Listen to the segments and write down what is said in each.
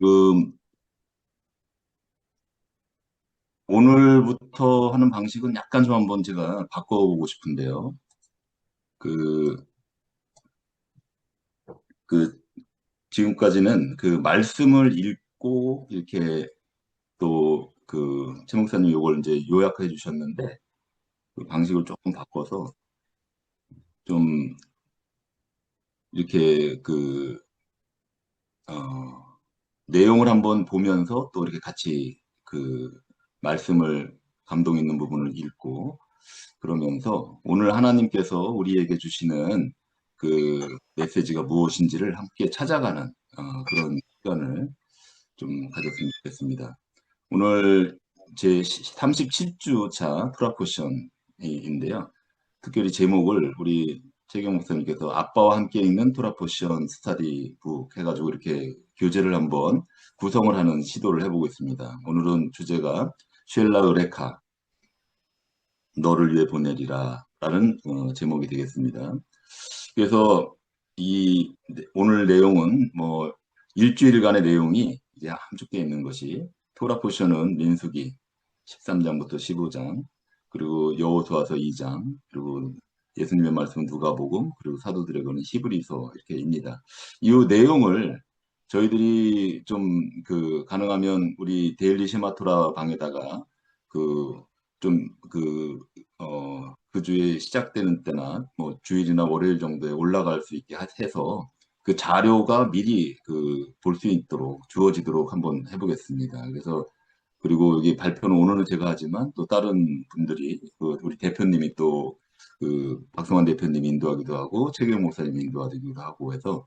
그 오늘부터 하는 방식은 약간 좀 한번 제가 바꿔보고 싶은데요. 그, 그 지금까지는 그 말씀을 읽고 이렇게 또 최 목사님 이걸 이제 요약해 주셨는데 그 방식을 조금 바꿔서 좀 이렇게 어, 내용을 한번 보면서 또 이렇게 같이 말씀을 감동 있는 부분을 읽고 그러면서 오늘 하나님께서 우리에게 주시는 메시지가 무엇인지를 함께 찾아가는 그런 시간을 좀 가졌으면 좋겠습니다. 오늘 제 37주차 프라포션인데요. 특별히 제목을 우리 최경 목사님께서 아빠와 함께 읽는 토라포션 스타디북 해가지고 이렇게 교재를 한번 구성을 하는 시도를 해보고 있습니다. 오늘은 주제가 쉘라 의레카 너를 위해 보내리라 라는 제목이 되겠습니다. 그래서 오늘 내용은 뭐 일주일간의 내용이 이제 함축되어 있는 것이 토라 포션은 민수기 13장부터 15장 그리고 여호수아서 2장 그리고 예수님의 말씀은 누가복음 그리고 사도들의 거는 히브리서 이렇게입니다. 이 내용을 저희들이 좀 가능하면 우리 데일리 쉐마토라 방에다가 그 주에 시작되는 때나 뭐 주일이나 월요일 정도에 올라갈 수 있게 해서 그 자료가 미리 볼 수 있도록 주어지도록 한번 해보겠습니다. 그래서 그리고 여기 발표는 오늘은 제가 하지만 또 다른 분들이 우리 대표님이 또 박성환 대표님이 인도하기도 하고 최경 목사님이 인도하기도 하고 해서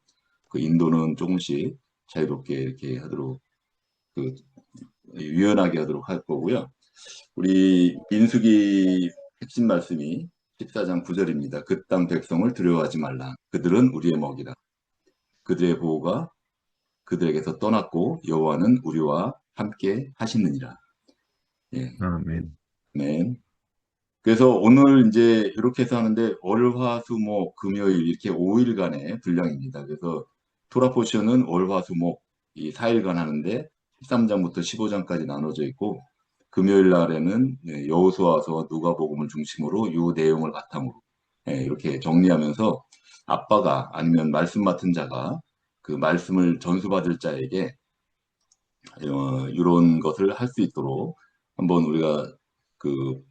그 인도는 조금씩 자유롭게 이렇게 하도록 그 유연하게 하도록 할 거고요. 우리 민수기 핵심 말씀이 14장 9절입니다. 그 땅 백성을 두려워하지 말라. 그들은 우리의 먹이라. 그들의 보호가 그들에게서 떠났고 여호와는 우리와 함께 하시느니라. 예. 아멘. 네. 그래서 오늘 이제 이렇게 해서 하는데 월, 화, 수, 목, 금요일 이렇게 5일간의 분량입니다. 그래서 토라 포션은 월, 화, 수, 목 이 4일간 하는데 13장부터 15장까지 나눠져 있고 금요일 날에는 여호수아서 누가복음을 중심으로 이 내용을 바탕으로 이렇게 정리하면서 아빠가 아니면 말씀 맡은 자가 그 말씀을 전수받을 자에게 이런 것을 할 수 있도록 한번 우리가 그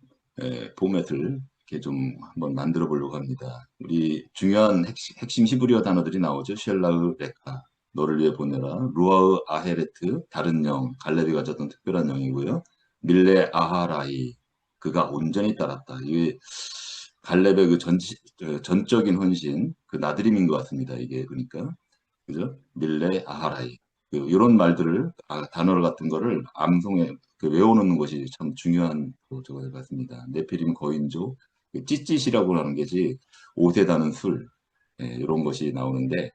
포맷을 이렇게 좀 한번 만들어 보려고 합니다. 우리 중요한 핵심 히브리어 단어들이 나오죠. 쉘라흐 레카, 너를 위해 보내라, 루아흐 아헤레트, 다른 영, 갈렙이 가졌던 특별한 영이고요. 밀레 아하라이, 그가 온전히 따랐다. 이게 갈렙의 전적인 헌신, 그 나드림인 것 같습니다. 이게 그러니까 그죠? 밀레 아하라이. 이런 말들을 단어 같은 거를 암송해 외워놓는 것이 참 중요한 저거 같습니다. 네피림 거인조 찌찌시라고 하는 게지 옷에 다는 술 이런 것이 나오는데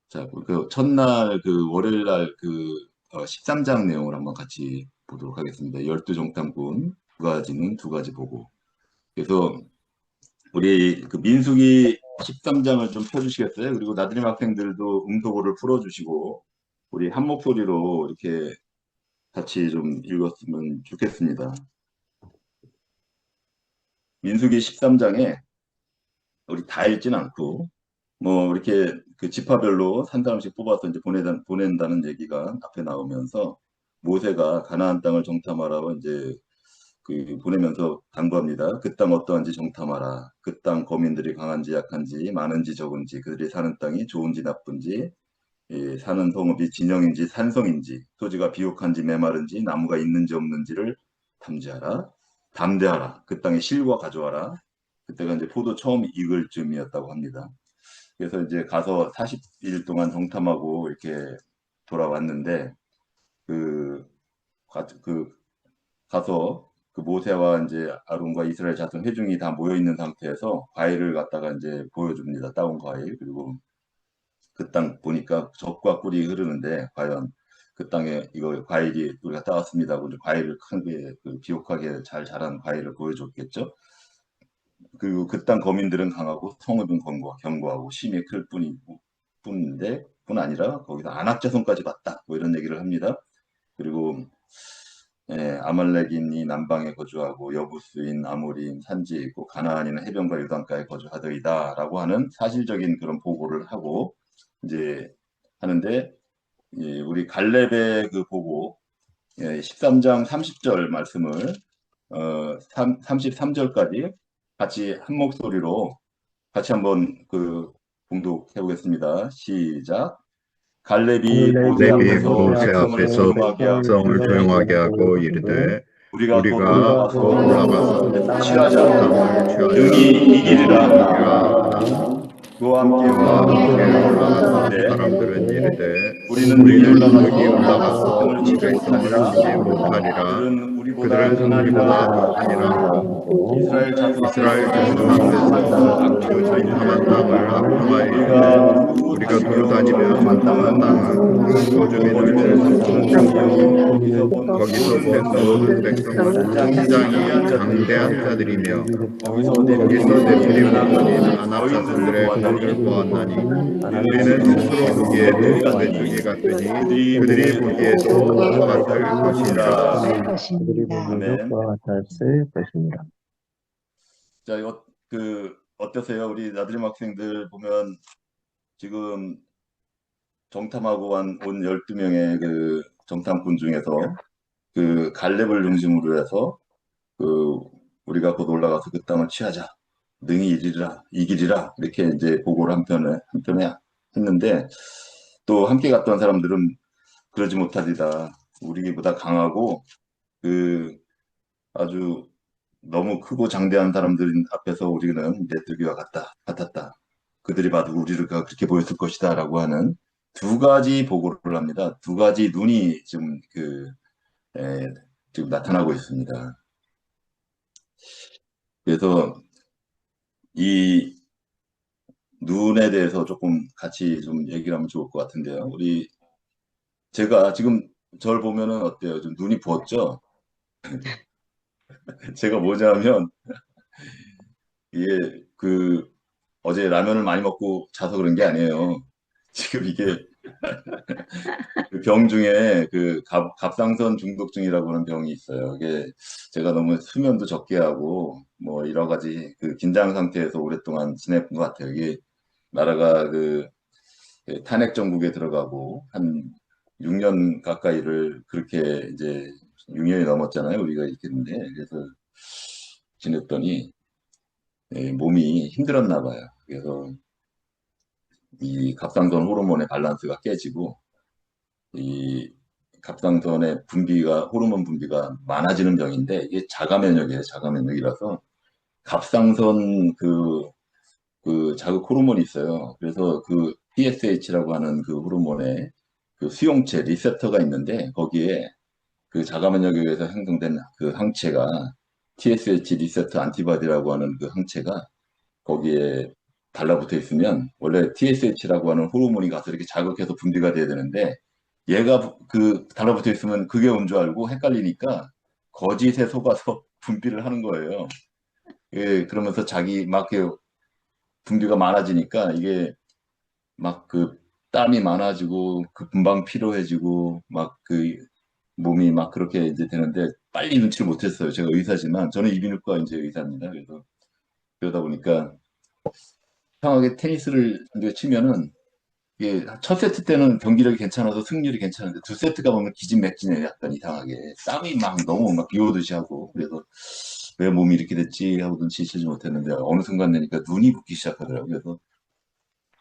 자 첫날 월요일 날 13장 내용을 한번 같이 보도록 하겠습니다. 열두 정탐꾼 두 가지는 두 가지 보고 그래서 우리 민수기 13장을 좀 펴주시겠어요? 그리고 나들이 학생들도 음소거를 풀어주시고 우리 한 목소리로 이렇게 같이 좀 읽었으면 좋겠습니다. 민수기 13장에 우리 다 읽진 않고 뭐 이렇게 지파별로 한 사람씩 뽑아서 이제 보낸다는 얘기가 앞에 나오면서 모세가 가나안 땅을 정탐하라고 이제 보내면서 당부합니다. 그 땅 어떠한지 정탐하라. 그 땅 거민들이 강한지 약한지 많은지 적은지 그들이 사는 땅이 좋은지 나쁜지 사는 성읍이 진영인지 산성인지 토지가 비옥한지 메마른지 나무가 있는지 없는지를 탐지하라. 담대하라. 그 땅의 실과 가져와라. 그때가 이제 포도 처음 익을 즈음이었다고 합니다. 그래서 이제 가서 40일 동안 정탐하고 이렇게 돌아왔는데 그, 그 가서 모세와 이제 아론과 이스라엘 자손 회중이 다 모여 있는 상태에서 과일을 갖다가 이제 보여줍니다. 따온 과일. 그리고 그 땅 보니까 젖과 꿀이 흐르는데 과연 그 땅에 이거 과일이 우리가 따왔습니다 하고 이제 과일을 크게 비옥하게 잘 자란 과일을 보여줬겠죠. 그리고 그 땅 거민들은 강하고 성읍은 견고하고 심히 클 뿐인데 뿐 아니라 거기서 안악자손까지 봤다. 뭐 이런 얘기를 합니다. 그리고 아말렉인이 남방에 거주하고 여부수인 아모리인 산지에 있고 가나안인은 해변과 요단가에 거주하더이다라고 하는 사실적인 그런 보고를 하고 이제 하는데 우리 갈렙의 그 보고 13장 30절 말씀을 33절까지 같이 한 목소리로 같이 한번 그 봉독해 보겠습니다. 시작. 갈렙이 보세 레비 앞에서 모세 백성을 앞에서 조용하게 하고 백성을 이르되 조용하게 하고 이르되 우리가 곧 우리가 올라가서 곧 올라가서 땅을 땅을 취하자. 취하자. 능히 이기리라. 이기리라. 그와 함께 그와 함께 올라간 사람들은 사람들은 이르되 이르되 우리는 능히 우리는 올라가서 능히 올라가서 백성을 치지 백성을 치지 못하리라. 못하리라. 그들은 우리보다 그들은 우리보다 강하리라. 강하니라. 이스라엘 자손 이스라엘 앞에서 자손 앞에서 그 그 정탐한 정탐한 땅을 땅을 악ham하여 우리가 우리가 두루 다니며 정탐한 정탐한 땅은 그 거주민을 거기서 거기서 본 모든 백성은 굉장히 장대한 자들이며 거기서 네피림 아버님 아낙자손들의 거울을 보았나니 우리는 스스로 보기에 도 메뚜기 같으니 그들이 보기에도 그와 같을 것이니라. 아멘. 같았을 것입니다. 자, 어떠세요? 우리 나들림 학생들 보면 지금 정탐하고 온 12명의 그 정탐꾼 중에서 그 갈렙을 중심으로 해서 그 우리가 곧 올라가서 그 땅을 취하자. 능히 이기리라. 이렇게 이제 보고를 한편에 했는데 또 함께 갔던 사람들은 그러지 못하리다. 우리보다 강하고 그 아주 너무 크고 장대한 사람들 앞에서 우리는 메뚜기와 같았다. 그들이 봐도 우리를 그렇게 보였을 것이다라고 하는 두 가지 보고를 합니다. 두 가지 눈이 지금 지금 나타나고 있습니다. 그래서 이 눈에 대해서 조금 같이 좀 얘기를 하면 좋을 것 같은데요. 제가 지금 저를 보면은 어때요? 좀 눈이 부었죠? 제가 뭐냐면 이게 어제 라면을 많이 먹고 자서 그런 게 아니에요. 지금 이게 그 병 중에 갑상선 중독증이라고 하는 병이 있어요. 이게 제가 너무 수면도 적게 하고 뭐 여러 가지 그 긴장 상태에서 오랫동안 지냈던 것 같아요. 이게 나라가 탄핵 정국에 들어가고 한 6년 가까이를 그렇게 이제 6년이 넘었잖아요. 우리가 있겠는데 그래서 지냈더니 몸이 힘들었나 봐요. 그래서 이 갑상선 호르몬의 밸런스가 깨지고 이 갑상선의 호르몬 분비가 많아지는 병인데 이게 자가 면역이에요. 자가 면역이라서 갑상선 자극 호르몬이 있어요. 그래서 그 TSH라고 하는 그 호르몬의 그 수용체 리셉터가 있는데 거기에 그 자가 면역에 의해서 형성된 그 항체가 TSH 리셉터 안티바디라고 하는 그 항체가 거기에 달라붙어 있으면 원래 TSH라고 하는 호르몬이 가서 이렇게 자극해서 분비가 돼야 되는데 얘가 달라붙어 있으면 그게 온 줄 알고 헷갈리니까 거짓에 속아서 분비를 하는 거예요. 그러면서 자기 막 분비가 많아지니까 이게 막 땀이 많아지고 금방 피로해지고 막 몸이 막 그렇게 이제 되는데 빨리 눈치를 못했어요. 제가 의사지만 저는 이비인후과 이제 의사입니다. 그래서 그러다 보니까 이상하게 테니스를 이제 치면은 이게 첫 세트 때는 경기력이 괜찮아서 승률이 괜찮은데 두 세트가 보면 기진맥진해요. 약간 이상하게 땀이 막 너무 막 비 오듯이 하고 그래서 왜 몸이 이렇게 됐지 하고 눈치채지 못했는데 어느 순간 되니까 눈이 붓기 시작하더라고요. 그래서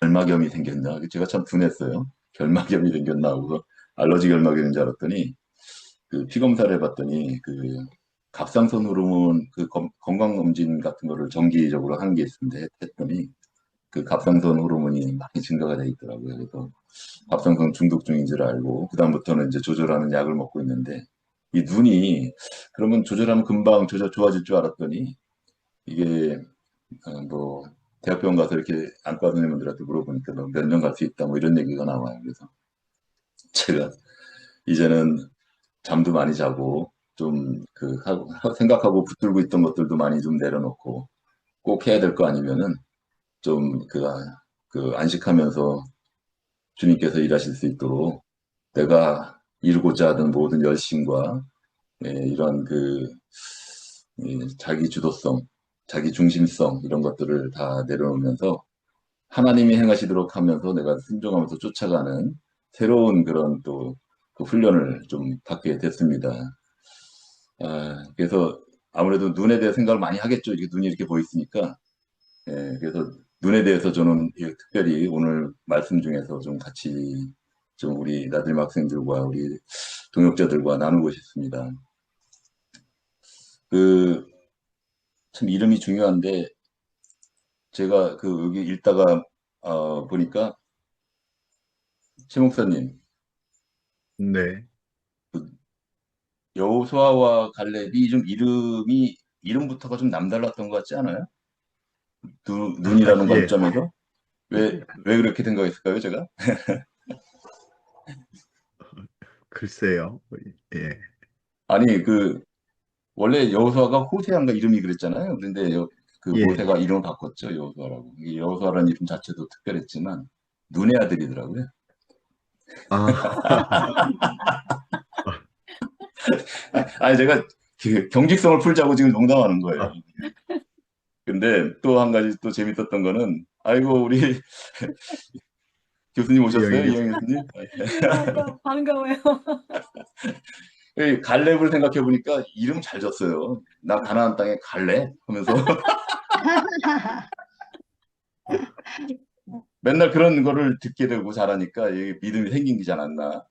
결막염이 생겼나? 제가 참 둔했어요. 결막염이 생겼나 하고 알러지 결막염인 줄 알았더니 피 검사를 해봤더니 갑상선 호르몬 건강검진 같은 거를 정기적으로 하는 게 있는데 했더니 그 갑상선 호르몬이 많이 증가가 돼 있더라고요. 그래서 갑상선 중독증인 줄 알고 그다음부터는 이제 조절하는 약을 먹고 있는데 이 눈이 그러면 조절하면 금방 좋아질 줄 알았더니 이게 뭐 대학병원 가서 이렇게 안과 선생님들한테 물어보니까 몇 년 갈 수 있다 뭐 이런 얘기가 나와요. 그래서 제가 이제는 잠도 많이 자고 좀 생각하고 붙들고 있던 것들도 많이 좀 내려놓고 꼭 해야 될 거 아니면은 좀 안식하면서 주님께서 일하실 수 있도록 내가 이루고자 하던 모든 열심과 이런 자기 주도성, 자기 중심성 이런 것들을 다 내려놓으면서 하나님이 행하시도록 하면서 내가 순종하면서 쫓아가는 새로운 그런 또 그 훈련을 좀 받게 됐습니다. 그래서 아무래도 눈에 대해 생각을 많이 하겠죠. 이렇게 눈이 이렇게 보였으니까. 그래서 눈에 대해서 저는 특별히 오늘 말씀 중에서 좀 같이 좀 우리 나들림 학생들과 우리 동역자들과 나누고 싶습니다. 참 이름이 중요한데 제가 여기 읽다가 보니까 최 목사님 네. 여호수아와 갈렙이 좀 이름부터가 좀 남달랐던 것 같지 않아요? 눈이라는 예. 관점에서 왜 그렇게 생각했을까요, 제가? 글쎄요. 예. 아니 원래 여호수아가 호세아인가 이름이 그랬잖아요. 그런데 예. 모세가 이름을 바꿨죠, 여호수아라고. 이 여호수아라는 이름 자체도 특별했지만 눈의 아들이더라고요. 아, 아니 제가 경직성을 풀자고 지금 농담하는 거예요. 근데 또 한 가지 또 재밌었던 거는 아이고 우리 교수님 오셨어요, 이영희 이영희 교수님? 반가워요. 갈렙을 생각해 보니까 이름 잘 졌어요. 나 가나안 땅에 갈래? 하면서 맨날 그런 거를 듣게 되고 자라니까 믿음이 생기지 않았나.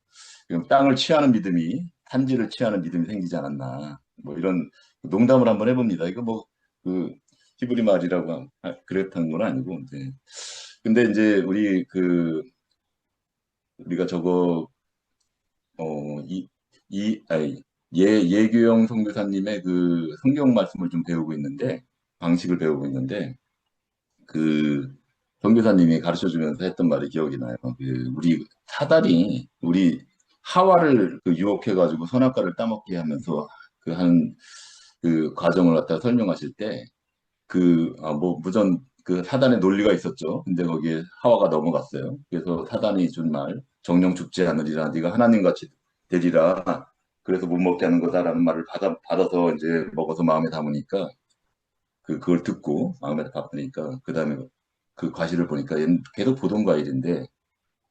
땅을 취하는 믿음이, 산지를 취하는 믿음이 생기지 않았나. 뭐 이런 농담을 한번 해봅니다. 이거 그 히브리 말이라고 그랬던 건 아니고. 네. 근데 이제 우리가 저거, 예규영 선교사님의 그 성경 말씀을 좀 배우고 있는데, 방식을 배우고 있는데, 그 선교사님이 가르쳐 주면서 했던 말이 기억이 나요. 우리 사단이 우리 하와를 유혹해가지고 선악과를 따먹게 하면서 그 과정을 갖다 설명하실 때 무전 사단의 논리가 있었죠. 근데 거기에 하와가 넘어갔어요. 그래서 사단이 준 말, 정령 죽지 않으리라, 네가 하나님 같이 되리라. 그래서 못 먹게 하는 거다라는 말을 받아서 이제 먹어서 마음에 담으니까 그걸 듣고 마음에 담으니까 그 다음에 그 과실을 보니까 얘는 계속 보던 과일인데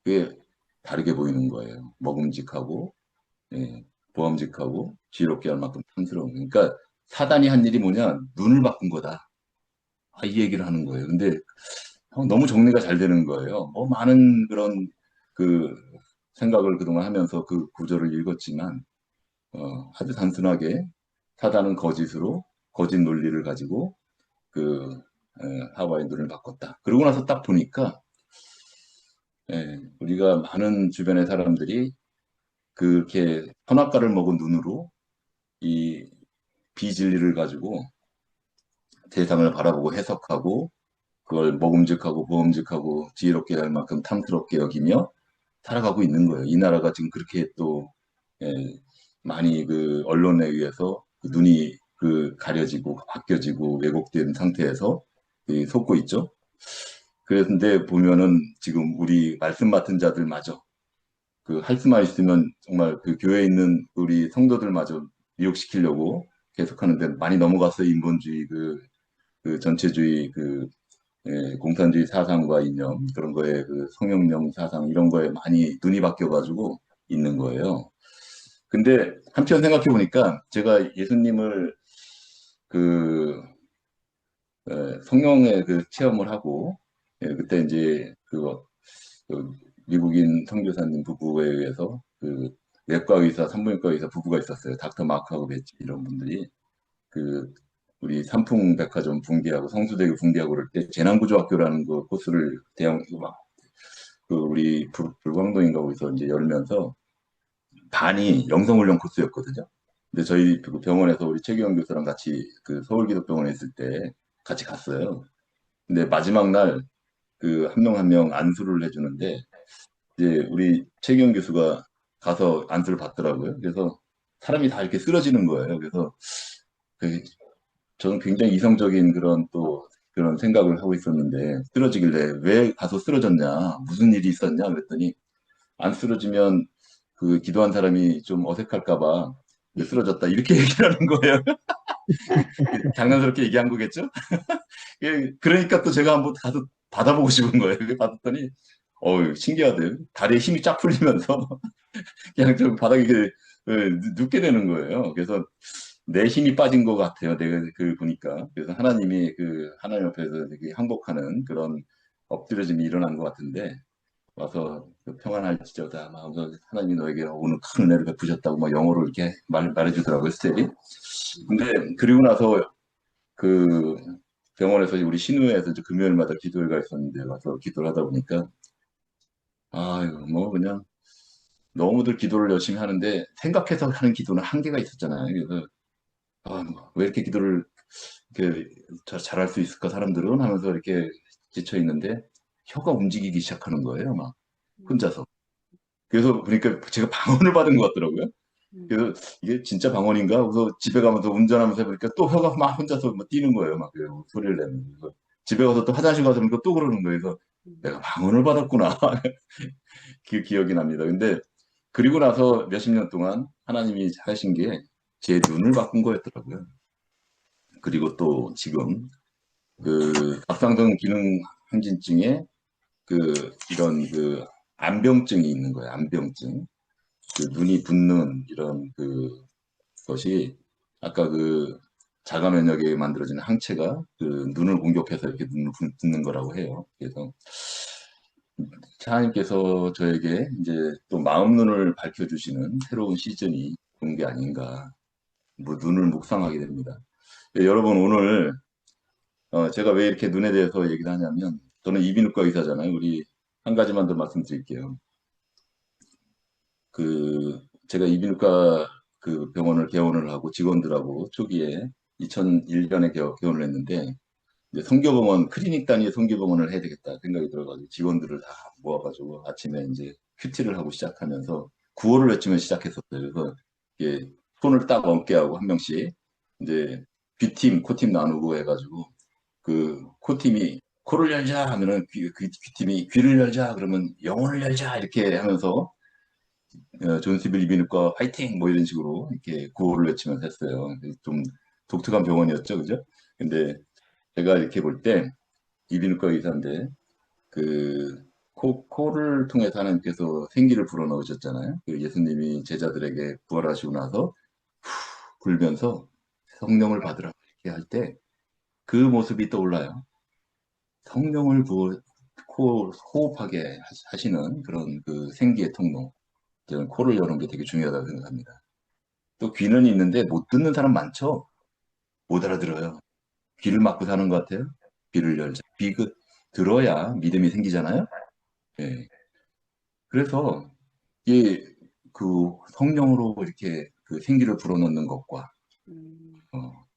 그게 다르게 보이는 거예요. 먹음직하고 보암직하고 지혜롭게 할 만큼 탐스러운. 그러니까 사단이 한 일이 뭐냐? 눈을 바꾼 거다. 이 얘기를 하는 거예요. 근데 너무 정리가 잘 되는 거예요. 많은 그런 그 생각을 그동안 하면서 그 구절을 읽었지만 아주 단순하게 사단은 거짓으로 거짓 논리를 가지고 하와의 눈을 바꿨다. 그러고 나서 딱 보니까 우리가 많은 주변의 사람들이 그렇게 선악과를 먹은 눈으로 이 비진리를 가지고 세상을 바라보고 해석하고 그걸 먹음직하고 보험직하고 지혜롭게 할 만큼 탐스럽게 여기며 살아가고 있는 거예요. 이 나라가 지금 그렇게 또 예, 많이 언론에 의해서 눈이 가려지고 바뀌어지고 왜곡된 상태에서 속고 있죠. 그런데 보면은 지금 우리 말씀 맡은 자들마저 할 수만 있으면 정말 교회에 있는 우리 성도들마저 미혹시키려고 계속하는데 많이 넘어갔어요. 인본주의 전체주의 공산주의 사상과 이념 그런 거에 성형령 사상 이런 거에 많이 눈이 바뀌어가지고 있는 거예요. 근데 한편 생각해 보니까 제가 예수님을 성령의 체험을 하고 그때 이제 미국인 선교사님 부부에 의해서 내과 의사, 산부인과 의사 부부가 있었어요. 닥터 마크하고 베치 이런 분들이 우리 삼풍백화점 붕괴하고 성수대교 붕괴하고 그럴 때 재난구조학교라는 코스를 우리 불광동인가 거기서 이제 열면서 반이 영성훈련 코스였거든요. 근데 저희 병원에서 우리 최기영 교수랑 같이 서울기독병원에 있을 때 같이 갔어요. 근데 마지막 날 한 명 한 명 안수를 해주는데 이제 우리 최기영 교수가 가서 안수를 받더라고요. 그래서 사람이 다 이렇게 쓰러지는 거예요. 그래서 저는 굉장히 이성적인 그런 생각을 하고 있었는데 쓰러지길래 왜 가서 쓰러졌냐 무슨 일이 있었냐 그랬더니 안 쓰러지면 그 기도한 사람이 좀 어색할까 봐 쓰러졌다 이렇게 얘기를 하는 거예요. 장난스럽게 얘기한 거겠죠? 예, 그러니까 또 제가 한번 가서 받아보고 싶은 거예요. 받았더니 어우 신기하대요. 다리에 힘이 쫙 풀리면서 그냥 좀 바닥에 눕게 되는 거예요. 그래서 내 힘이 빠진 것 같아요. 내가 그 보니까. 그래서 하나님이 그 하나님 옆에서 되게 항복하는 그런 엎드려짐이 일어난 것 같은데 와서 그 평안할지어다 막 하면서 하나님이 너에게 오늘 큰 은혜를 베푸셨다고 막 영어로 이렇게 말해주더라고요. 스텝이. 근데 그리고 나서 그 병원에서 우리 신우회에서 이제 금요일마다 기도회가 있었는데 와서 기도를 하다 보니까 아유 뭐 그냥 너무들 기도를 열심히 하는데 생각해서 하는 기도는 한계가 있었잖아요. 그래서 아, 왜 이렇게 기도를 이렇게 잘할 수 있을까 사람들은 하면서 이렇게 지쳐 있는데 혀가 움직이기 시작하는 거예요, 막 혼자서. 그래서 그러니까 제가 방언을 받은 것 같더라고요. 그래서 이게 진짜 방언인가? 그래서 집에 가면서 운전하면서 해보니까 또 혀가 막 혼자서 막 뛰는 거예요, 막 소리를 내는. 그래서 집에 가서 또 화장실 가서 보니까 또 그러는 거예요. 그래서 내가 방언을 받았구나. 그 기억이 납니다. 근데 그리고 나서 몇십 년 동안 하나님이 하신 게 제 눈을 바꾼 거였더라고요. 그리고 또 지금 그 갑상선 기능 항진증에 이런 안병증이 있는 거예요. 안병증. 그 눈이 붓는 이런 것이 아까 그 자가 면역에 만들어지는 항체가 그 눈을 공격해서 이렇게 눈을 붓는 거라고 해요. 그래서 하나님께서 저에게 이제 또 마음 눈을 밝혀주시는 새로운 시즌이 온 게 아닌가. 뭐 눈을 묵상하게 됩니다. 여러분 오늘 제가 왜 이렇게 눈에 대해서 얘기를 하냐면 저는 이비인후과 의사잖아요. 우리 한 가지만 더 말씀드릴게요. 제가 이비인후과 그 병원을 개원을 하고 직원들하고 초기에 2001년에 개원을 했는데 이제 성교병원 클리닉 단위의 성교병원을 해야 되겠다 생각이 들어가지고 직원들을 다 모아가지고 아침에 이제 큐티를 하고 시작하면서 구호를 외치면 시작했었어요. 그래서 이게 손을 딱 얹게 하고 한 명씩 이제 B팀, 코팀 나누고 해가지고 그 코팀이 코를 열자 하면은 귀팀이 귀를 열자 그러면 영혼을 열자 이렇게 하면서 존스빌 이비인후과 화이팅 뭐 이런 식으로 이렇게 구호를 외치면서 했어요. 좀 독특한 병원이었죠, 그죠? 근데 제가 이렇게 볼 때 이비인후과 의사인데 코를 통해서 하나님께서 생기를 불어넣으셨잖아요. 예수님이 제자들에게 부활하시고 나서 후 불면서 성령을 받으라 이렇게 할 때 그 모습이 떠올라요. 성령을 호흡하게 하시는 그런 그 생기의 통로. 저는 코를 여는 게 되게 중요하다고 생각합니다. 또 귀는 있는데 못 듣는 사람 많죠? 못 알아들어요. 귀를 막고 사는 것 같아요. 귀를 열자. 들어야 믿음이 생기잖아요. 예. 그래서 이 성령으로 이렇게 그 생기를 불어넣는 것과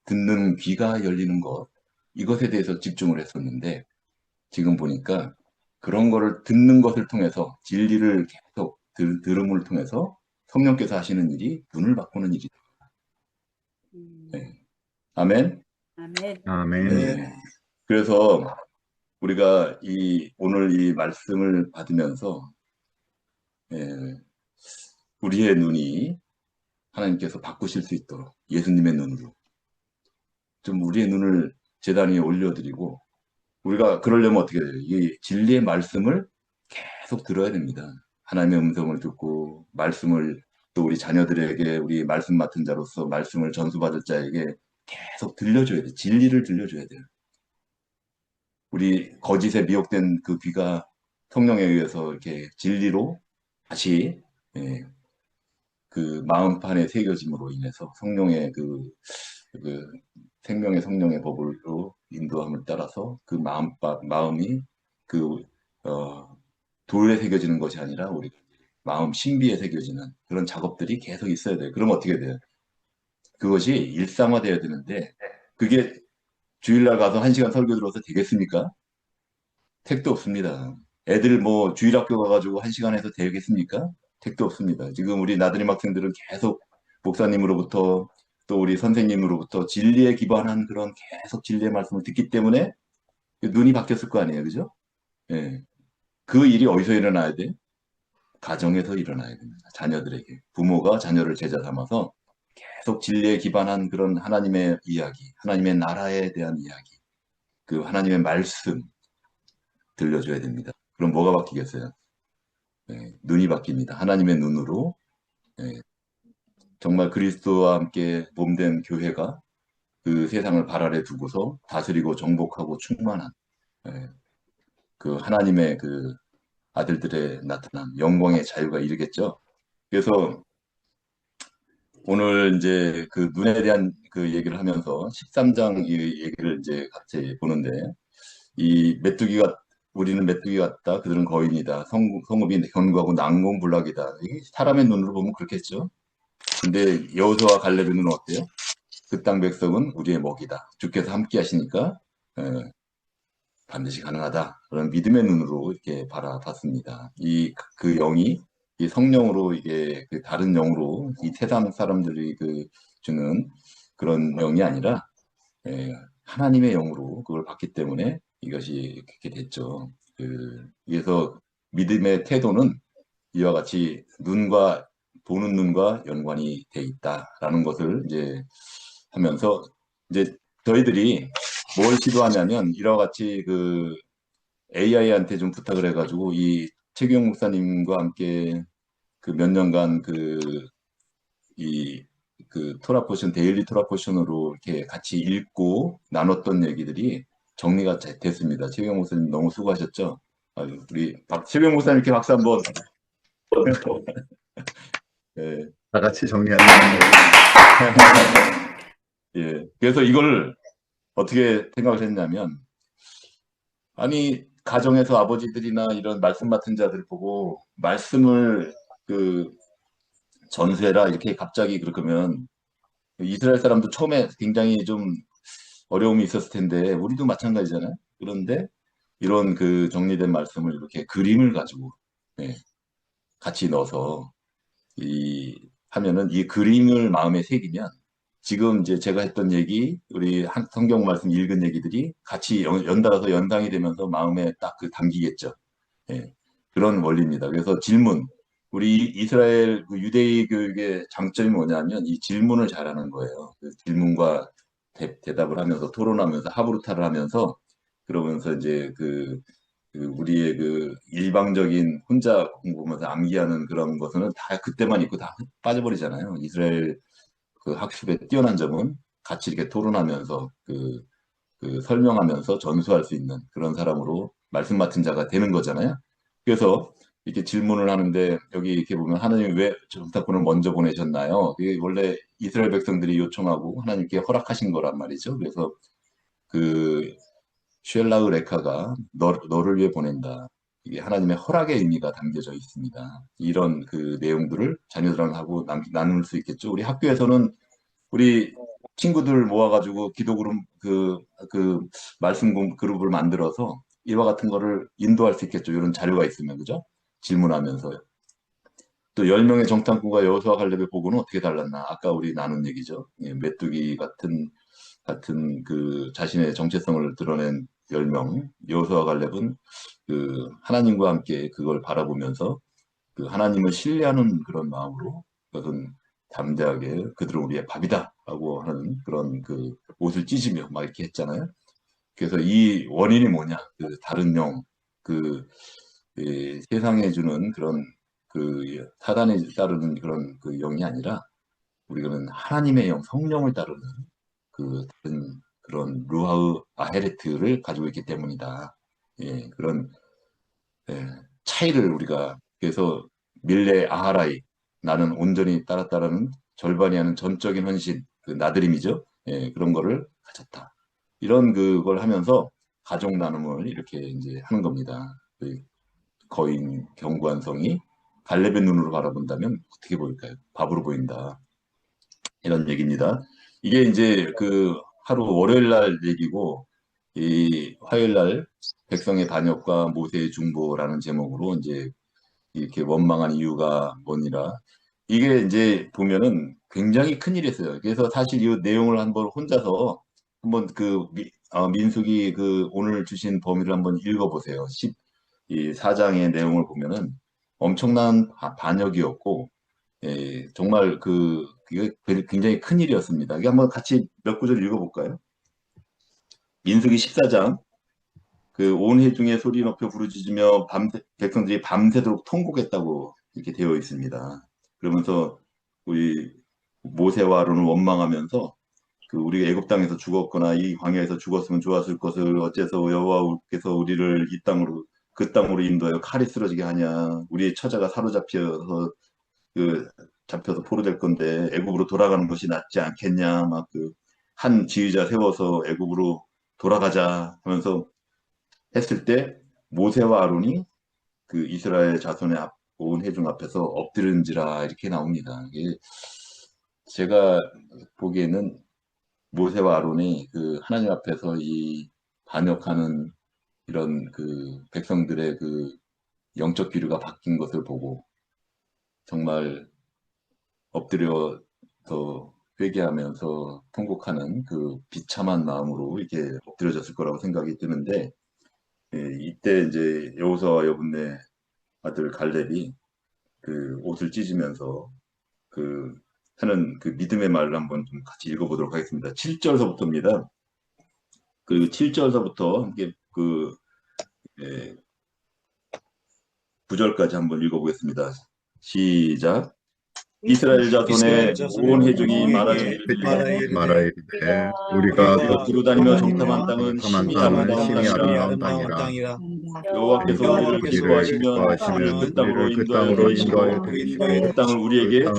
듣는 귀가 열리는 것 이것에 대해서 집중을 했었는데 지금 보니까 그런 거를 듣는 것을 통해서 진리를 계속 들음을 통해서 성령께서 하시는 일이 눈을 바꾸는 일이다. 네. 아멘. 아멘. 아멘. 네. 그래서 우리가 오늘 이 말씀을 받으면서 예, 우리의 눈이 하나님께서 바꾸실 수 있도록 예수님의 눈으로 좀 우리의 눈을 제단 위에 올려드리고 우리가 그러려면 어떻게 해야 돼요? 이 진리의 말씀을 계속 들어야 됩니다. 하나님의 음성을 듣고 말씀을 또 우리 자녀들에게 우리 말씀 맡은 자로서 말씀을 전수받을 자에게 계속 들려줘야 돼요. 진리를 들려줘야 돼요. 우리 거짓에 미혹된 그 귀가 성령에 의해서 이렇게 진리로 다시 예, 그 마음판에 새겨짐으로 인해서 성령의 그 생명의 성령의 법으로 인도함을 따라서 그 마음이 그 돌에 새겨지는 것이 아니라 우리 마음 신비에 새겨지는 그런 작업들이 계속 있어야 돼요. 그럼 어떻게 돼요? 그것이 일상화돼야 되는데 그게 주일날 가서 1시간 설교 들어서 되겠습니까? 택도 없습니다. 애들 뭐 주일학교 가가지고 1시간 해서 되겠습니까? 택도 없습니다. 지금 우리 나들이 학생들은 계속 목사님으로부터 또 우리 선생님으로부터 진리에 기반한 그런 계속 진리의 말씀을 듣기 때문에 눈이 바뀌었을 거 아니에요. 그죠? 예. 그 일이 어디서 일어나야 돼? 가정에서 일어나야 됩니다. 자녀들에게. 부모가 자녀를 제자 삼아서 계속 진리에 기반한 그런 하나님의 이야기, 하나님의 나라에 대한 이야기, 그 하나님의 말씀 들려줘야 됩니다. 그럼 뭐가 바뀌겠어요? 눈이 바뀝니다. 하나님의 눈으로 정말 그리스도와 함께 몸된 교회가 그 세상을 발 아래 두고서 다스리고 정복하고 충만한 그 하나님의 그 아들들의 나타남, 영광의 자유가 이르겠죠. 그래서 오늘 이제 그 눈에 대한 그 얘기를 하면서 13장 이 얘기를 이제 같이 보는데, 이 메뚜기가, 우리는 메뚜기 같다, 그들은 거인이다, 성읍이 견고하고 난공불락이다. 이게 사람의 눈으로 보면 그렇겠죠. 근데 여호수아와 갈렙의 눈은 어때요? 그 땅 백성은 우리의 먹이다, 주께서 함께 하시니까 반드시 가능하다, 그런 믿음의 눈으로 이렇게 바라봤습니다. 그 영이 이 성령으로, 이게 그 다른 영으로 이 세상 사람들이 그 주는 그런 영이 아니라 하나님의 영으로 그걸 받기 때문에 이것이 그렇게 됐죠. 그래서 믿음의 태도는 이와 같이 보는 눈과 연관이 돼 있다라는 것을 이제 하면서, 이제 저희들이 뭘 시도하냐면, 이와 같이 그 AI한테 좀 부탁을 해가지고 이 최경 목사님과 함께 그 몇 년간 토라 포션, 데일리 토라 포션으로 이렇게 같이 읽고 나눴던 얘기들이 정리가 됐습니다. 최경 목사님 너무 수고하셨죠? 우리 최경 목사님 이렇게 박수 한번. 예. 다 같이 정리하는 예. 그래서 이걸 어떻게 생각을 했냐면, 아니, 가정에서 아버지들이나 이런 말씀 맡은 자들 보고 말씀을 전수해라 이렇게 갑자기 그러면, 이스라엘 사람도 처음에 굉장히 좀 어려움이 있었을 텐데 우리도 마찬가지잖아요. 그런데 이런 그 정리된 말씀을 이렇게 그림을 가지고 같이 넣어서 하면은, 이 그림을 마음에 새기면 지금 이제 제가 했던 얘기, 우리 성경 말씀 읽은 얘기들이 같이 연달아서 연상이 되면서 마음에 딱 담기겠죠. 그런 원리입니다. 그래서 질문, 우리 이스라엘 그 유대인 교육의 장점이 뭐냐면 이 질문을 잘하는 거예요. 그 질문과 대답을 하면서, 토론하면서, 하브루타를 하면서, 그러면서 이제 우리의 그 일방적인 혼자 공부하면서 암기하는 그런 것은 다 그때만 있고 다 빠져버리잖아요. 이스라엘 그 학습에 뛰어난 점은 같이 이렇게 토론하면서 설명하면서 전수할 수 있는 그런 사람으로 말씀 맡은 자가 되는 거잖아요. 그래서 이렇게 질문을 하는데, 여기 이렇게 보면 하나님이 왜 정탐꾼을 먼저 보내셨나요? 이게 원래 이스라엘 백성들이 요청하고 하나님께 허락하신 거란 말이죠. 그래서 쉘라흐 레카가 너를 위해 보낸다, 이게 하나님의 허락의 의미가 담겨져 있습니다. 이런 그 내용들을 자녀들하고 나눌 수 있겠죠. 우리 학교에서는 우리 친구들 모아가지고 기도 그룹, 말씀 그룹을 만들어서 이와 같은 거를 인도할 수 있겠죠. 이런 자료가 있으면, 그죠? 질문하면서요. 또 10명의 정탐꾼과 여호수아 갈렙의 보고는 어떻게 달랐나? 아까 우리 나눈 얘기죠. 메뚜기 같은 그 자신의 정체성을 드러낸 10명, 여호수아 갈렙은 하나님과 함께 그걸 바라보면서 그 하나님을 신뢰하는 그런 마음으로, 그것은 담대하게 그들은 우리의 밥이다 라고 하는 그런 그 옷을 찢으며 막 이렇게 했잖아요. 그래서 이 원인이 뭐냐? 다른 영, 세상에 주는 그런 사단에 따르는 그런 그 영이 아니라, 우리는 하나님의 영, 성령을 따르는 다른 그런 루하흐 아헤레트를 가지고 있기 때문이다. 그런 차이를 우리가, 그래서 밀레 아하라이, 나는 온전히 따랐다라는 절반이 하는 전적인 헌신, 나드림이죠. 그런 거를 가졌다. 이런 그걸 하면서 가족 나눔을 이렇게 이제 하는 겁니다. 거인 견고한 성이 갈렙의 눈으로 바라본다면 어떻게 보일까요? 밥으로 보인다. 이런 얘기입니다. 이게 이제 하루 월요일 날 얘기고, 이 화요일 날 백성의 반역과 모세의 중보라는 제목으로 이제 이렇게 원망한 이유가 뭐니라, 이게 이제 보면은 굉장히 큰 일이었어요. 그래서 사실 이 내용을 한번 혼자서 한번 민수기 오늘 주신 범위를 한번 읽어보세요. 이 4장의 내용을 보면은 엄청난 반역이었고, 정말 이게 굉장히 큰 일이었습니다. 이게 한번 같이 몇 구절 읽어볼까요? 민수기 14장, 온 회중의 소리 높여 부르짖으며 백성들이 밤새도록 통곡했다고 이렇게 되어 있습니다. 그러면서 우리 모세와 아론을 원망하면서 우리가 애굽 땅에서 죽었거나 이 광야에서 죽었으면 좋았을 것을 어째서 여호와께서 우리를 이 땅으로 그 땅으로 인도하여 칼이 쓰러지게 하냐. 우리의 처자가 사로잡혀서 잡혀서 포로될 건데 애굽으로 돌아가는 것이 낫지 않겠냐. 막 한 지휘자 세워서 애굽으로 돌아가자 하면서 했을 때 모세와 아론이 이스라엘 자손의 온 회중 앞에서 엎드른지라 이렇게 나옵니다. 이게 제가 보기에는 모세와 아론이 하나님 앞에서 이 반역하는 이런 백성들의 영적 기류가 바뀐 것을 보고 정말 엎드려서 회개하면서 통곡하는 비참한 마음으로 이렇게 엎드려졌을 거라고 생각이 드는데, 이때 이제 여호수아와 여분네 아들 갈렙이 옷을 찢으면서 하는 믿음의 말을 한번 좀 같이 읽어보도록 하겠습니다. 7절서부터입니다. 7절서부터 이게 9절까지 한번 읽어보겠습니다. 시작. 이스라엘 자손의 온 회중이 말하기를 말하이르되 우리가 두루다니며 정탐한 땅은 심히 아름다운 땅이라. 여호와께서 우리를 기뻐하시면 우리를 그 땅으로 인도하여 드리시고 그 땅을 우리에게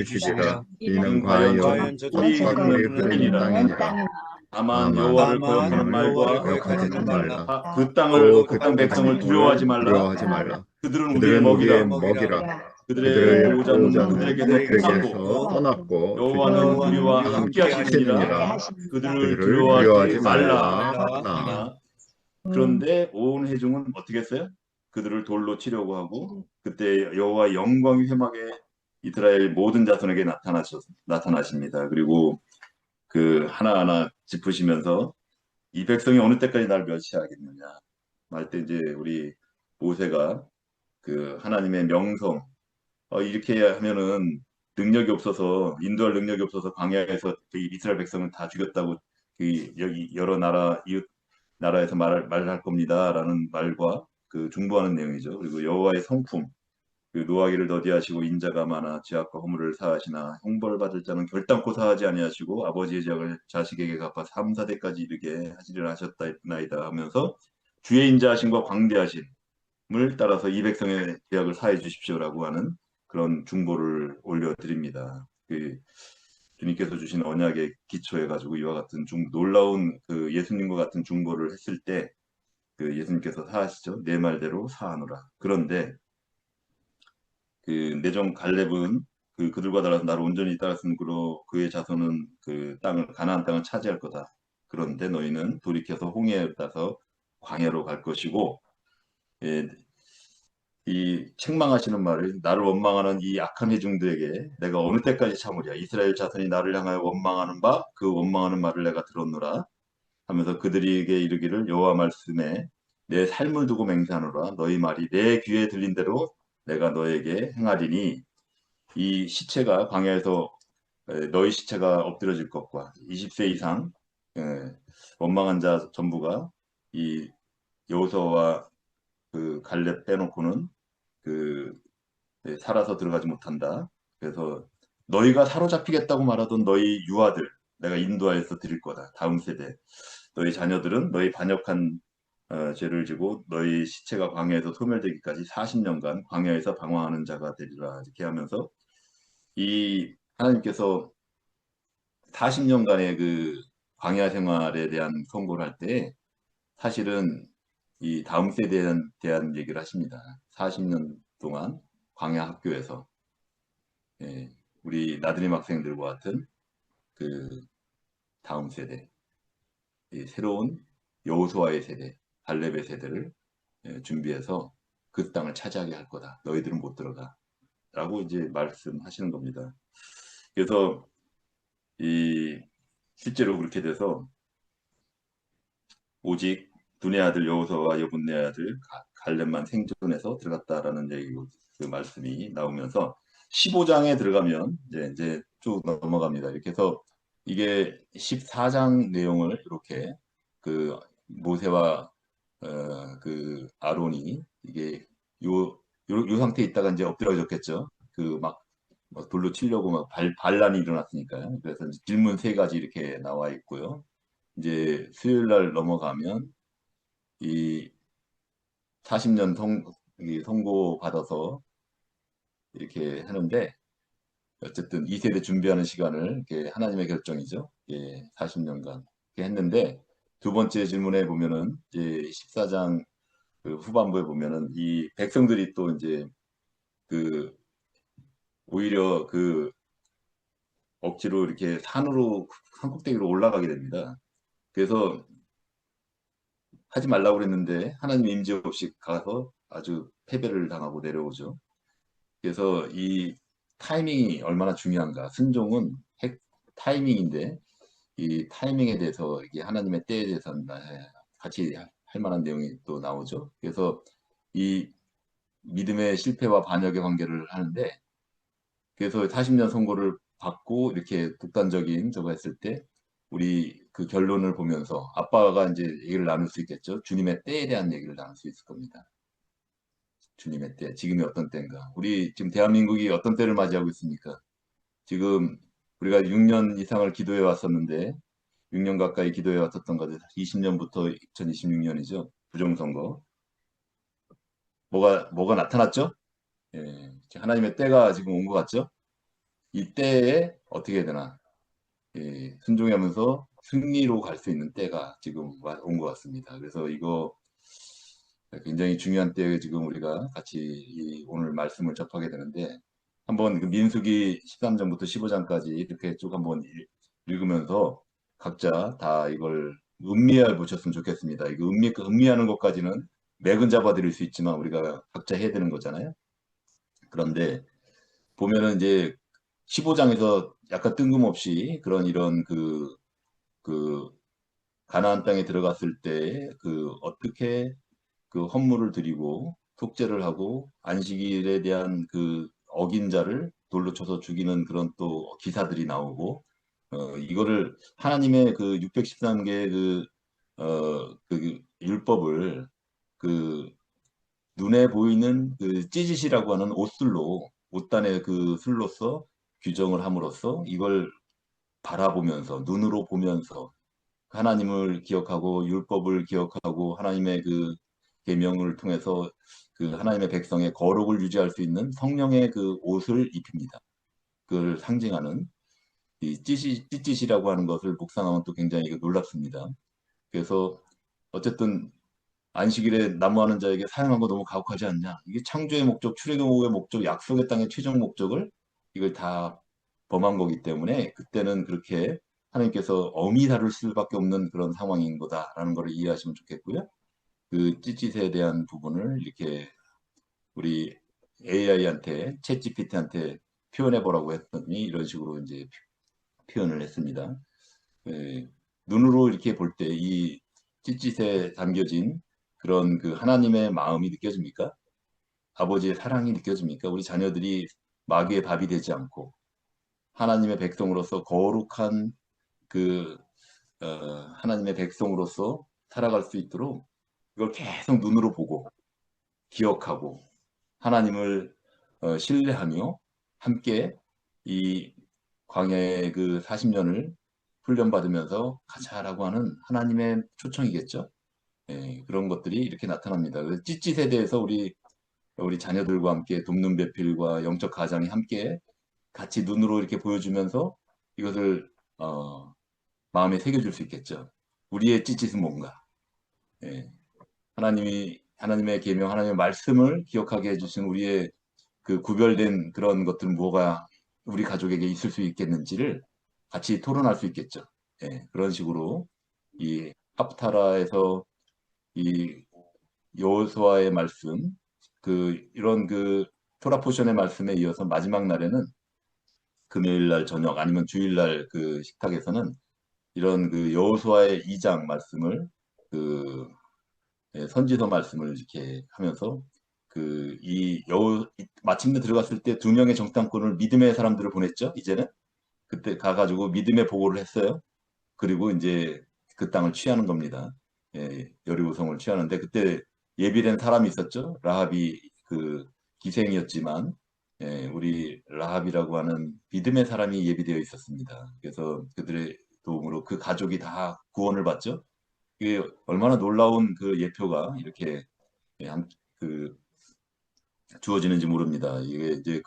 주시리라. 이는 과연 우리 흔들리는 땅이니라. 다만 여호와를 거역하는 말과 그 땅 백성을 두려워하지 말라. 그들은 우리의 먹이라. 그들의 보호자는 그들에게서 떠났고 여호와는 우리와 함께 하시느니라. 그들을 두려워하지 말라. 그런데 온 회중은 어떻게 했어요? 그들을 돌로 치려고 하고, 그때 여호와의 영광이 회막에 이스라엘 모든 자손에게 나타나십니다. 그리고 하나하나 짚으시면서 이 백성이 어느 때까지 날 멸시하겠느냐 할 때 이제 우리 모세가 하나님의 명성, 이렇게 하면은 능력이 없어서, 인도할 능력이 없어서 광야에서 이스라엘 백성은 다 죽였다고 여기 여러 이웃 나라에서 말할 겁니다라는 말과 중보하는 내용이죠. 그리고 여호와의 성품, 노하기를 더디하시고 인자가 많아 죄악과 허물을 사하시나 형벌 받을 자는 결단코 사하지 아니하시고 아버지의 죄악을 자식에게 갚아 3, 4대까지 이르게 하시리라 하셨나이다 하면서 주의 인자하심과 광대하심을 따라서 이 백성의 죄악을 사해 주십시오라고 하는 그런 중보를 올려드립니다. 주님께서 주신 언약에 기초해 가지고 이와 같은 놀라운 예수님과 같은 중보를 했을 때 예수님께서 사하시죠. 내 말대로 사하노라. 그런데 내정 갈렙은 그들과 달라서 나를 온전히 따랐으므로 그의 자손은 가나안 땅을 차지할 거다. 그런데 너희는 돌이켜서 홍해에 따라서 광야로 갈 것이고, 이 책망하시는 말을, 나를 원망하는 이 악한 회중들에게 내가 어느 때까지 참으랴. 이스라엘 자손이 나를 향하여 원망하는 바 그 원망하는 말을 내가 들었노라 하면서 그들에게 이르기를 여호와 말씀에 내 삶을 두고 맹세하노라. 너희 말이 내 귀에 들린 대로 내가 너에게 행하리니 이 시체가 광야에서 너희 시체가 엎드려질 것과 20세 이상 원망한 자 전부가 이 여호수아와 갈렙 빼놓고는 살아서 들어가지 못한다. 그래서 너희가 사로잡히겠다고 말하던 너희 유아들 내가 인도하여서 드릴 거다. 다음 세대 너희 자녀들은 너희 반역한 죄를 지고 너희 시체가 광야에서 소멸되기까지 40년간 광야에서 방황하는 자가 되리라. 이렇게 하면서 이 하나님께서 40년간의 광야 생활에 대한 선고를 할 때 사실은 이 다음 세대에 대한 얘기를 하십니다. 40년 동안 광야 학교에서 우리 나드림 학생들과 같은 다음 세대, 새로운 여호수아의 세대, 갈렙의 세대를 준비해서 그 땅을 차지하게 할 거다. 너희들은 못 들어가. 라고 이제 말씀하시는 겁니다. 그래서 실제로 그렇게 돼서 오직 눈의 아들 여호수아와 여분네 아들 갈렙만 생존해서 들어갔다라는 그 말씀이 나오면서 15장에 들어가면 이제 쭉 넘어갑니다. 이렇게 해서 이게 14장 내용을 이렇게 그 모세와 그 아론이 이게 요 상태에 있다가 이제 엎드려졌겠죠. 막 돌로 치려고 막 반란이 일어났으니까요. 그래서 이제 질문 세 가지 이렇게 나와 있고요. 이제 수요일 날 넘어가면 이 40년 선고 받아서 이렇게 하는데 어쨌든 2세대 준비하는 시간을 이렇게 하나님의 결정이죠. 예, 40년간 이렇게 했는데 두 번째 질문에 보면은 이제 14장 그 후반부에 보면은 이 백성들이 또 이제 그 오히려 그 억지로 이렇게 산꼭대기로 올라가게 됩니다. 그래서 하지 말라고 그랬는데 하나님 임재 없이 가서 아주 패배를 당하고 내려오죠. 그래서 이 타이밍이 얼마나 중요한가. 순종은 타이밍인데 이 타이밍에 대해서 이게 하나님의 때에 대해서 같이 할 만한 내용이 또 나오죠. 그래서 이 믿음의 실패와 반역의 관계를 하는데 그래서 40년 선고를 받고 이렇게 극단적인 저거 했을 때 우리 그 결론을 보면서 아빠가 이제 얘기를 나눌 수 있겠죠. 주님의 때에 대한 얘기를 나눌 수 있을 겁니다. 주님의 때, 지금이 어떤 때인가. 우리 지금 대한민국이 어떤 때를 맞이하고 있습니까? 지금 우리가 6년 이상을 기도해 왔었는데 6년 가까이 기도해 왔었던 것들 20년부터 2026년이죠. 부정선거. 뭐가 나타났죠? 예, 하나님의 때가 지금 온 것 같죠? 이 때에 어떻게 해야 되나? 예, 순종하면서 승리로 갈 수 있는 때가 지금 온 것 같습니다. 그래서 이거 굉장히 중요한 때에 지금 우리가 같이 오늘 말씀을 접하게 되는데 한번 그 민수기 13장부터 15장까지 이렇게 쭉 한번 읽으면서 각자 다 이걸 음미해 보셨으면 좋겠습니다. 이거 음미하는 것까지는 맥은 잡아드릴 수 있지만 우리가 각자 해야 되는 거잖아요. 그런데 보면은 이제 15장에서 약간 뜬금없이 이런 그 가나안 땅에 들어갔을 때 어떻게 그 헌물을 드리고 속죄를 하고 안식일에 대한 그 어긴 자를 돌로 쳐서 죽이는 그런 또 기사들이 나오고 이거를 하나님의 그 613개의 그 율법을 그 눈에 보이는 그 찌짓이라고 하는 옷단의 그 술로서 규정을 함으로써 이걸 바라보면서 눈으로 보면서 하나님을 기억하고 율법을 기억하고 하나님의 그 계명을 통해서 그 하나님의 백성의 거룩을 유지할 수 있는 성령의 그 옷을 입힙니다. 그걸 상징하는 이 찌짓이라고 하는 것을 묵상하면 또 굉장히 놀랍습니다. 그래서 어쨌든 안식일에 나무하는 자에게 사용한 거 너무 가혹하지 않냐? 이게 창조의 목적, 출애굽의 목적, 약속의 땅의 최종 목적을 이걸 다 범한 거기 때문에 그때는 그렇게 하나님께서 엄히 다룰 수밖에 없는 그런 상황인 거다라는 걸 이해하시면 좋겠고요. 그 찌릿에 대한 부분을 이렇게 우리 AI한테, 챗GPT한테 표현해 보라고 했더니 이런 식으로 이제 표현을 했습니다. 예, 눈으로 이렇게 볼 때 이 찌릿에 담겨진 그런 그 하나님의 마음이 느껴집니까? 아버지의 사랑이 느껴집니까? 우리 자녀들이 마귀의 밥이 되지 않고 하나님의 백성으로서 거룩한 그 하나님의 백성으로서 살아갈 수 있도록 이걸 계속 눈으로 보고 기억하고 하나님을 신뢰하며 함께 이 광야의 그 40년을 훈련받으면서 가자라고 하는 하나님의 초청이겠죠. 예, 그런 것들이 이렇게 나타납니다. 그래서 찌릿에 대해서 우리 자녀들과 함께 돕는 배필과 영적 가장이 함께 같이 눈으로 이렇게 보여주면서 이것을 마음에 새겨줄 수 있겠죠. 우리의 찌릿은 뭔가? 예, 하나님의 계명, 하나님의 말씀을 기억하게 해주신 우리의 그 구별된 그런 것들은 뭐가 우리 가족에게 있을 수 있겠는지를 같이 토론할 수 있겠죠. 예, 그런 식으로 이 합타라에서 이 여호수아의 말씀, 이런 토라 포션의 말씀에 이어서 마지막 날에는 금요일 날 저녁 아니면 주일 날 그 식탁에서는 이런 그 여호수아의 2장 말씀을 그 선지서 말씀을 이렇게 하면서 마침내 들어갔을 때 2명의 정탐꾼을 믿음의 사람들을 보냈죠. 이제는 그때 가가지고 믿음의 보고를 했어요. 그리고 이제 그 땅을 취하는 겁니다. 여리고성을 취하는데 그때 예비된 사람이 있었죠. 라합이 그 기생이었지만 우리 라합이라고 하는 믿음의 사람이 예비되어 있었습니다. 그래서 그들의 도움으로 그 가족이 다 구원을 받죠. 이게 얼마나 놀라운 그 예표가 이렇게 주어지는지 모릅니다. 이게 이제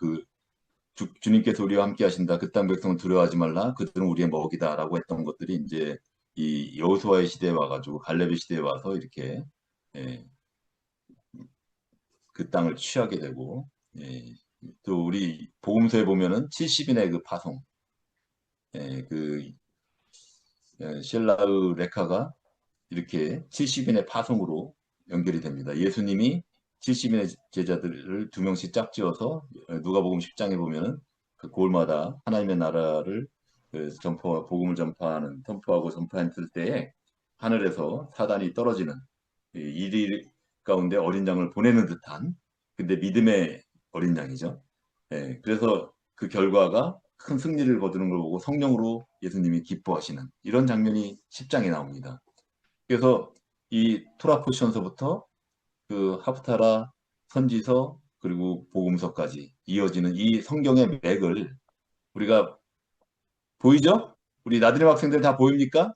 주님께서 우리와 함께 하신다. 그 땅 백성은 두려워하지 말라. 그들은 우리의 먹이다라고 했던 것들이 이제 이 여호수아의 시대에 와가지고 갈렙의 시대에 와서 이렇게 그 땅을 취하게 되고 또 우리 복음서에 보면은 70인의 그 파송 셀라의 레카가 이렇게 70인의 파송으로 연결이 됩니다. 예수님이 70인의 제자들을 2명씩 짝지어서 누가복음 10장에 보면은 그 골마다 하나님의 나라를 복음을 선포하고 전파했을 때에 하늘에서 사단이 떨어지는 이리 가운데 어린 양을 보내는 듯한 근데 믿음의 어린 양이죠. 그래서 그 결과가 큰 승리를 거두는 걸 보고 성령으로 예수님이 기뻐하시는 이런 장면이 10장에 나옵니다. 그래서 이 토라 포션서부터 그 하프타라 선지서 그리고 복음서까지 이어지는 이 성경의 맥을 우리가 보이죠? 우리 나들이 학생들 다 보입니까?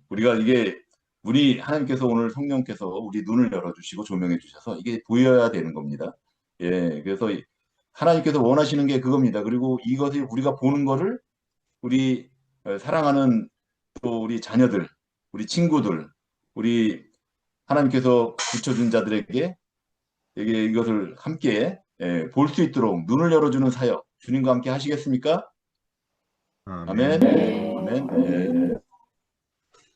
우리가 이게 하나님께서 오늘 성령께서 우리 눈을 열어주시고 조명해 주셔서 이게 보여야 되는 겁니다. 그래서 하나님께서 원하시는 게 그겁니다. 그리고 이것을 우리가 보는 거를 우리 사랑하는 또 우리 자녀들, 우리 친구들, 우리 하나님께서 붙여준 자들에게 이것을 함께 볼 수 있도록 눈을 열어주는 사역 주님과 함께 하시겠습니까? 아멘. 아멘.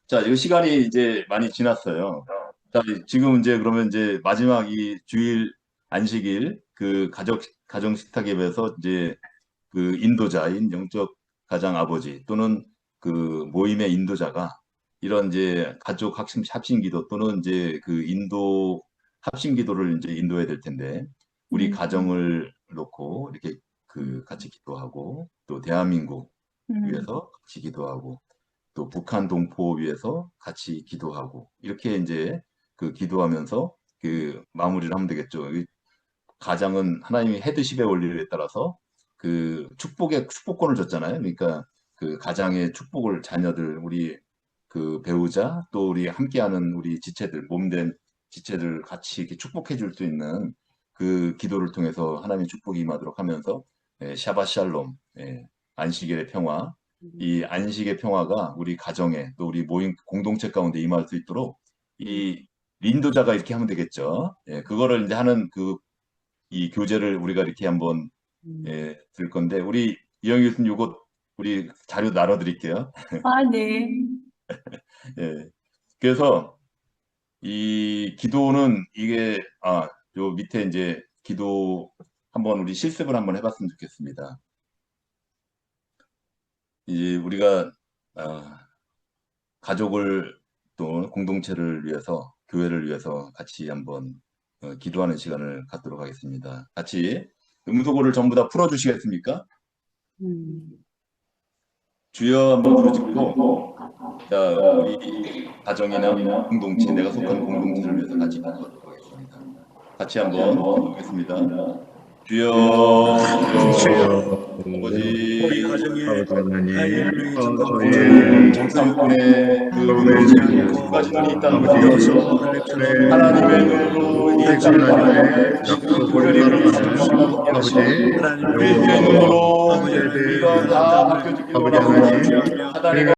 자, 이 시간이 이제 많이 지났어요. 자, 지금 이제 그러면 이제 마지막 이 주일 안식일 그 가정 식탁 예배에서 이제 그 인도자인 영적 가장 아버지 또는 그 모임의 인도자가 이런 이제 가족 합심 기도 또는 이제 그 인도 합심 기도를 이제 인도해야 될 텐데 우리 가정을 놓고 이렇게 같이 기도하고 또 대한민국 위해서 같이 기도하고 또 북한 동포 위해서 같이 기도하고 이렇게 이제 기도하면서 마무리를 하면 되겠죠. 가장은 하나님이 헤드십의 원리에 따라서 축복권을 줬잖아요. 그러니까 그 가장의 축복을 자녀들 우리 배우자 또 우리 함께하는 우리 지체들 몸된 지체들 같이 이렇게 축복해 줄 수 있는 그 기도를 통해서 하나님의 축복이 임하도록 하면서 샤bat 샬롬 안식일의 평화 이 안식의 평화가 우리 가정에 또 우리 모임 공동체 가운데 임할 수 있도록 이 인도자가 이렇게 하면 되겠죠. 그거를 이제 하는 이 교재를 우리가 이렇게 한번 들 건데 우리 이영희 교수님 요거 우리 자료 나눠드릴게요. 네. 그래서 이 기도는 이게 요 밑에 이제 기도 한번 우리 실습을 한번 해봤으면 좋겠습니다. 이제 우리가 가족을 또 공동체를 위해서 교회를 위해서 같이 한번 기도하는 시간을 갖도록 하겠습니다. 같이 음소거를 전부 다 풀어주시겠습니까? 주여 한번 부르짖고 자 우리 가정이나 공동체 내가 속한 공동체를 위해서 같이 기도하도록 하겠습니다. 같이 한번 기도하겠습니다. 주여 아버지 우리 가정의 하나님 정탐꾼의 눈까지 눈이 있다는 것이어서 하나님의 눈으로 이 땅을 보여주시고 하나님의 눈으로 우리가 다 바뀌어지기를 원합니다.